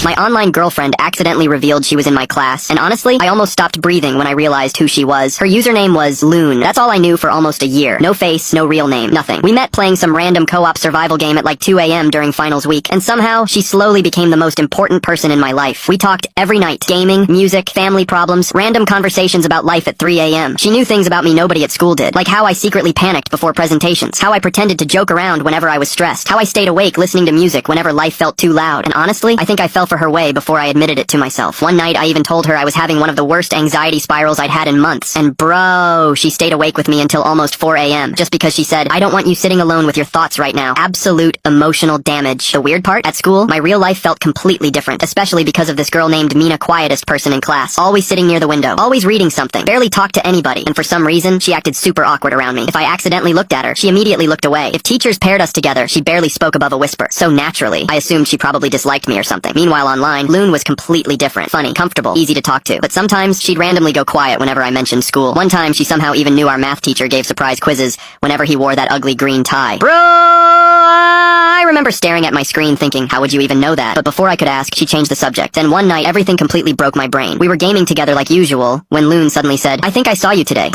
My online girlfriend accidentally revealed she was in my class, and honestly, I almost stopped breathing when I realized who she was. Her username was Loon. That's all I knew for almost a year. No face, no real name, nothing. We met playing some random co-op survival game at like 2 a.m. during finals week, and somehow, she slowly became the most important person in my life. We talked every night. Gaming, music, family problems, random conversations about life at 3 a.m. She knew things about me nobody at school did, like how I secretly panicked before presentations, how I pretended to joke around whenever I was stressed, how I stayed awake listening to music whenever life felt too loud, and honestly, I think I fell for her way before I admitted it to myself. One night, I even told her I was having one of the worst anxiety spirals I'd had in months, and bro, she stayed awake with me until almost 4 a.m. just because she said, "I don't want you sitting alone with your thoughts right now." Absolute emotional damage. The weird part, at school, my real life felt completely different, especially because of this girl named Mina, quietest person in class, always sitting near the window, always reading something, barely talked to anybody, and for some reason, she acted super awkward around me. If I accidentally looked at her, she immediately looked away. If teachers paired us together, she barely spoke above a whisper. So naturally, I assumed she probably disliked me or something. Meanwhile, online, Loon was completely different. Funny, comfortable, easy to talk to. But sometimes, she'd randomly go quiet whenever I mentioned school. One time, she somehow even knew our math teacher gave surprise quizzes whenever he wore that ugly green tie. Bro! I remember staring at my screen thinking, how would you even know that? But before I could ask, she changed the subject. Then one night, everything completely broke my brain. We were gaming together like usual, when Loon suddenly said, "I think I saw you today."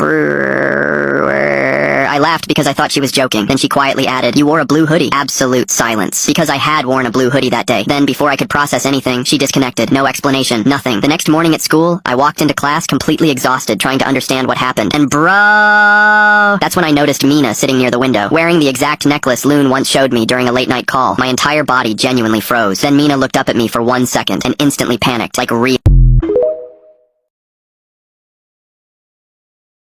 I laughed because I thought she was joking. Then she quietly added, "You wore a blue hoodie." Absolute silence. Because I had worn a blue hoodie that day. Then, before I could process anything, she disconnected. No explanation. Nothing. The next morning at school, I walked into class completely exhausted, trying to understand what happened. And bro, that's when I noticed Mina sitting near the window, wearing the exact necklace Loon once showed me during a late-night call. My entire body genuinely froze. Then Mina looked up at me for 1 second and instantly panicked, like real